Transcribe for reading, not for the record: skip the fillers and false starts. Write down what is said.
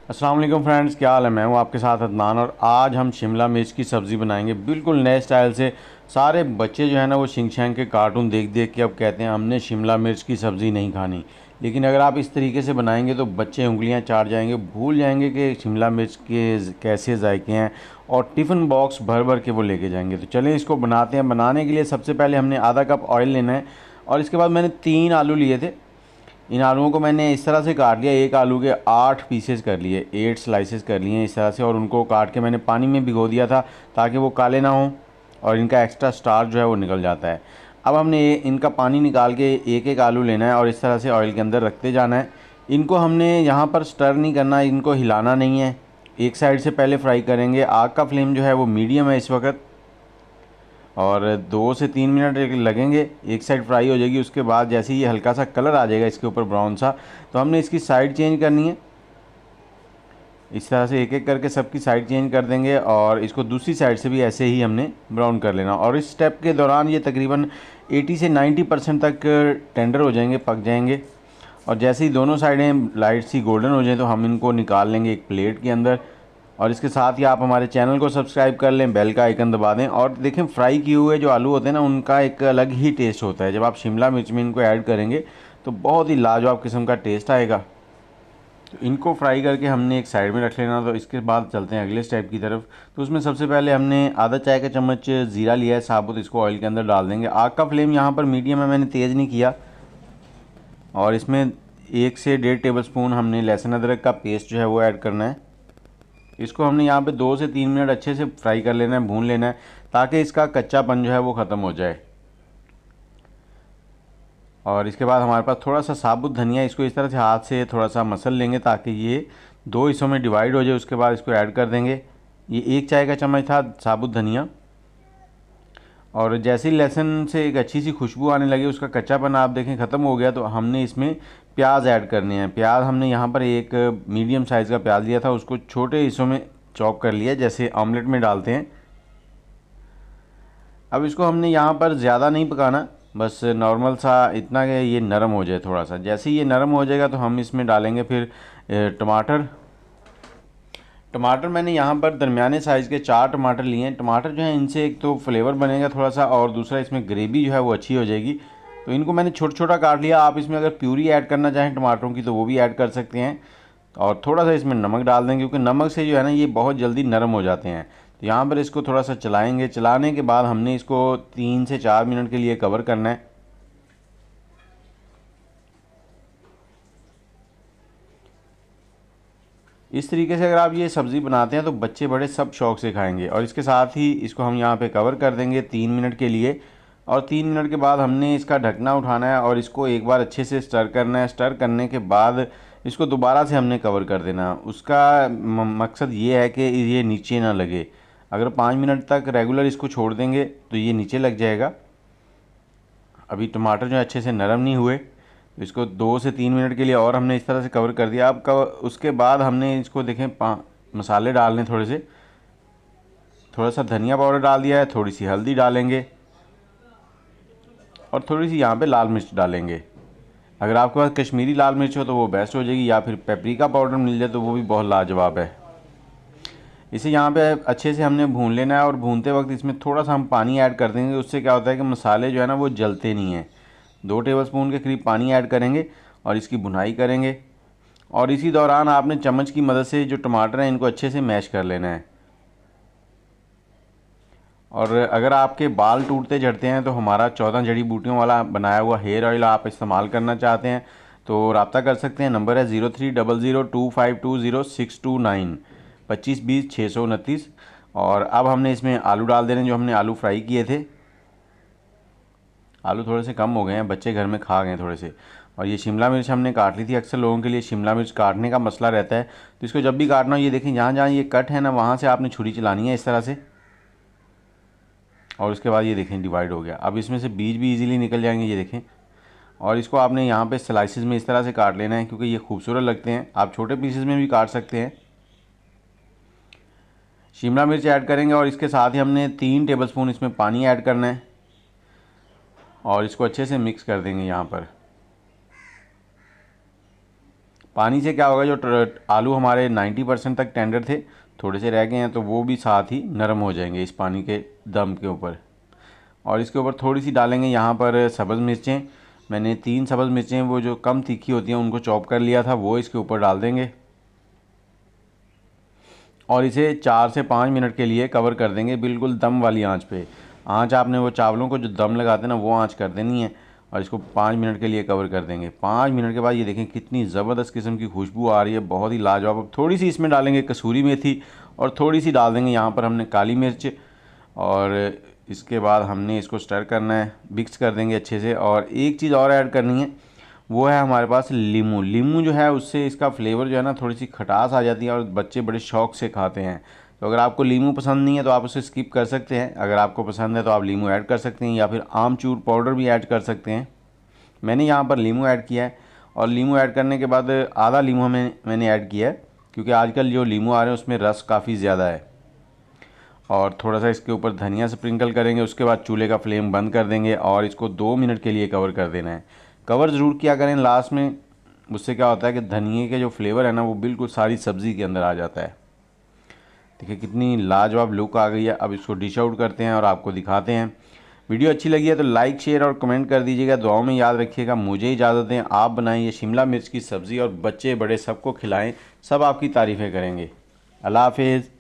अस्सलाम वालेकुम फ्रेंड्स, क्या हाल है। मैं हूं आपके साथ अदनान और आज हम शिमला मिर्च की सब्ज़ी बनाएंगे बिल्कुल नए स्टाइल से। सारे बच्चे जो है ना वो शिंग शैंग के कार्टून देख देख के अब कहते हैं हमने शिमला मिर्च की सब्ज़ी नहीं खानी। लेकिन अगर आप इस तरीके से बनाएंगे तो बच्चे उंगलियां चाट जाएंगे, भूल जाएंगे कि शिमला मिर्च के कैसे जायके हैं और टिफ़िन बॉक्स भर भर के वो लेके जाएंगे। तो चलें इसको बनाते हैं। बनाने के लिए सबसे पहले हमने आधा कप ऑयल लेना है और इसके बाद मैंने 3 आलू लिए थे। इन आलूओं को मैंने इस तरह से काट लिया, एक आलू के 8 पीसेस कर लिए, 8 स्लाइसेस कर लिए इस तरह से, और उनको काट के मैंने पानी में भिगो दिया था ताकि वो काले ना हों और इनका एक्स्ट्रा स्टार्च जो है वो निकल जाता है। अब हमने इनका पानी निकाल के एक एक आलू लेना है और इस तरह से ऑयल के अंदर रखते जाना है। इनको हमने यहाँ पर स्टर नहीं करना, इनको हिलाना नहीं है। एक साइड से पहले फ्राई करेंगे। आग का फ्लेम जो है वो मीडियम है इस वक्त और 2 से 3 मिनट लगेंगे। एक साइड फ्राई हो जाएगी, उसके बाद जैसे ही ये हल्का सा कलर आ जाएगा इसके ऊपर ब्राउन सा, तो हमने इसकी साइड चेंज करनी है। इस तरह से एक एक करके सबकी साइड चेंज कर देंगे और इसको दूसरी साइड से भी ऐसे ही हमने ब्राउन कर लेना। और इस स्टेप के दौरान ये तकरीबन 80 से 90% तक टेंडर हो जाएंगे, पक जाएंगे। और जैसे ही दोनों साइडें लाइट सी गोल्डन हो जाए तो हम इनको निकाल लेंगे एक प्लेट के अंदर। और इसके साथ ही आप हमारे चैनल को सब्सक्राइब कर लें, बेल का आइकन दबा दें। और देखें, फ्राई किए हुए जो आलू होते हैं ना, उनका एक अलग ही टेस्ट होता है। जब आप शिमला मिर्च में इनको ऐड करेंगे तो बहुत ही लाजवाब किस्म का टेस्ट आएगा। तो इनको फ्राई करके हमने एक साइड में रख लेना। तो इसके बाद चलते हैं अगले स्टेप की तरफ। तो उसमें सबसे पहले हमने आधा चाय का चम्मच ज़ीरा लिया है साबुत, इसको ऑयल के अंदर डाल देंगे। आग का फ्लेम यहाँ पर मीडियम है, मैंने तेज़ नहीं किया। और इसमें 1 से 1.5 टेबलस्पून हमने लहसुन अदरक का पेस्ट जो है वो ऐड करना है। इसको हमने यहाँ पे 2 से 3 मिनट अच्छे से फ्राई कर लेना है, भून लेना है, ताकि इसका कच्चापन जो है वो ख़त्म हो जाए। और इसके बाद हमारे पास थोड़ा सा साबुत धनिया, इसको इस तरह से हाथ से थोड़ा सा मसल लेंगे ताकि ये 2 हिस्सों में डिवाइड हो जाए। उसके बाद इसको ऐड कर देंगे। ये 1 चाय का चम्मच था साबुत धनिया। और जैसे ही लहसुन से एक अच्छी सी खुशबू आने लगी, उसका कच्चापन आप देखें ख़त्म हो गया, तो हमने इसमें प्याज ऐड करने हैं। प्याज हमने यहाँ पर एक मीडियम साइज़ का प्याज लिया था, उसको छोटे हिस्सों में चॉप कर लिया जैसे ऑमलेट में डालते हैं। अब इसको हमने यहाँ पर ज़्यादा नहीं पकाना, बस नॉर्मल सा, इतना कि ये नरम हो जाए थोड़ा सा। जैसे ही ये नरम हो जाएगा तो हम इसमें डालेंगे फिर टमाटर। टमाटर मैंने यहाँ पर दरमियाने साइज़ के 4 टमाटर लिए हैं। टमाटर जो है, इनसे एक तो फ्लेवर बनेगा थोड़ा सा और दूसरा इसमें ग्रेवी जो है वो अच्छी हो जाएगी। तो इनको मैंने छोटा छोटा काट लिया। आप इसमें अगर प्यूरी ऐड करना चाहें टमाटरों की तो वो भी ऐड कर सकते हैं। और थोड़ा सा इसमें नमक डाल देंगे, क्योंकि नमक से जो है ना ये बहुत जल्दी नरम हो जाते हैं। तो यहाँ पर इसको थोड़ा सा चलाएँगे। चलाने के बाद हमने इसको 3 से 4 मिनट के लिए कवर करना है। इस तरीके से अगर आप ये सब्ज़ी बनाते हैं तो बच्चे बड़े सब शौक़ से खाएंगे। और इसके साथ ही इसको हम यहाँ पे कवर कर देंगे 3 मिनट के लिए। और 3 मिनट के बाद हमने इसका ढकना उठाना है और इसको एक बार अच्छे से स्टर करना है। स्टर करने के बाद इसको दोबारा से हमने कवर कर देना। उसका मकसद ये है कि ये नीचे ना लगे। अगर 5 मिनट तक रेगुलर इसको छोड़ देंगे तो ये नीचे लग जाएगा। अभी टमाटर जो अच्छे से नरम नहीं हुए, तो इसको 2 से 3 मिनट के लिए और हमने इस तरह से कवर कर दिया। अब उसके बाद हमने इसको देखें मसाले डालने थोड़े से। थोड़ा सा धनिया पाउडर डाल दिया है, थोड़ी सी हल्दी डालेंगे और थोड़ी सी यहाँ पे लाल मिर्च डालेंगे। अगर आपके पास कश्मीरी लाल मिर्च हो तो वो बेस्ट हो जाएगी, या फिर पेपरिका पाउडर मिल जाए तो वो भी बहुत लाजवाब है। इसे यहाँ पे अच्छे से हमने भून लेना है और भूनते वक्त इसमें थोड़ा सा हम पानी ऐड कर देंगे। उससे क्या होता है कि मसाले जो है ना वो जलते नहीं हैं। 2 टेबलस्पून के करीब पानी ऐड करेंगे और इसकी भुनाई करेंगे। और इसी दौरान आपने चम्मच की मदद से जो टमाटर हैं इनको अच्छे से मैश कर लेना है। और अगर आपके बाल टूटते झड़ते हैं तो हमारा 14 जड़ी बूटियों वाला बनाया हुआ हेयर ऑयल आप इस्तेमाल करना चाहते हैं तो रब्ता कर सकते हैं। नंबर है 03002520 629 2520 629। और अब हमने इसमें आलू डाल देने, जो हमने आलू फ्राई किए थे। आलू थोड़े से कम हो गए हैं, बच्चे घर में खा गए थोड़े से। और ये शिमला मिर्च हमने काट ली थी। अक्सर लोगों के लिए शिमला मिर्च काटने का मसला रहता है, तो इसको जब भी काटना हो, ये देखें जहाँ जहाँ ये कट है ना, वहाँ से आपने छुरी चलानी है इस तरह से। और उसके बाद ये देखें डिवाइड हो गया। अब इसमें से बीज भी इजीली निकल जाएंगे, ये देखें। और इसको आपने यहाँ पे स्लाइसिस में इस तरह से काट लेना है, क्योंकि ये खूबसूरत लगते हैं। आप छोटे पीसेस में भी काट सकते हैं। शिमला मिर्च ऐड करेंगे और इसके साथ ही हमने 3 टेबलस्पून इसमें पानी ऐड करना है और इसको अच्छे से मिक्स कर देंगे। यहाँ पर पानी से क्या होगा, जो आलू हमारे 90% तक टेंडर थे, थोड़े से रह गए हैं तो वो भी साथ ही नरम हो जाएंगे इस पानी के दम के ऊपर। और इसके ऊपर थोड़ी सी डालेंगे यहाँ पर सब्ज़ मिर्चें। मैंने 3 सब्ज़ मिर्चें वो जो कम तीखी होती हैं उनको चॉप कर लिया था, वो इसके ऊपर डाल देंगे और इसे 4 से 5 मिनट के लिए कवर कर देंगे, बिल्कुल दम वाली आंच पे। आंच आपने वो चावलों को जो दम लगाते हैं ना, वो आंच कर देनी है और इसको 5 मिनट के लिए कवर कर देंगे। 5 मिनट के बाद ये देखें कितनी ज़बरदस्त किस्म की खुशबू आ रही है, बहुत ही लाजवाब। अब थोड़ी सी इसमें डालेंगे कसूरी मेथी और थोड़ी सी डाल देंगे यहाँ पर हमने काली मिर्च, और इसके बाद हमने इसको स्टर करना है, मिक्स कर देंगे अच्छे से। और एक चीज़ और ऐड करनी है, वो है हमारे पास नींबू। नींबू जो है उससे इसका फ्लेवर जो है ना, थोड़ी सी खटास आ जाती है और बच्चे बड़े शौक से खाते हैं। तो अगर आपको नींबू पसंद नहीं है तो आप उसे स्किप कर सकते हैं, अगर आपको पसंद है तो आप नींबू ऐड कर सकते हैं या फिर आमचूर पाउडर भी ऐड कर सकते हैं। मैंने यहाँ पर नींबू ऐड किया है और नींबू ऐड करने के बाद आधा नींबू मैंने ऐड किया है, क्योंकि आजकल जो नींबू आ रहे हैं उसमें रस काफ़ी ज़्यादा है। और थोड़ा सा इसके ऊपर धनिया स्प्रिंकल करेंगे। उसके बाद चूल्हे का फ्लेम बंद कर देंगे और इसको 2 मिनट के लिए कवर कर देना है। कवर ज़रूर किया करें लास्ट में, उससे क्या होता है कि धनिए के जो फ्लेवर है ना, वो बिल्कुल सारी सब्ज़ी के अंदर आ जाता है। देखिए कितनी लाजवाब लुक आ गई है। अब इसको डिश आउट करते हैं और आपको दिखाते हैं। वीडियो अच्छी लगी है तो लाइक शेयर और कमेंट कर दीजिएगा। दुआओं में याद रखिएगा। मुझे इजाज़त दें, आप बनाइए शिमला मिर्च की सब्ज़ी और बच्चे बड़े सबको खिलाएं, सब आपकी तारीफ़ें करेंगे। अल्लाह हाफिज़।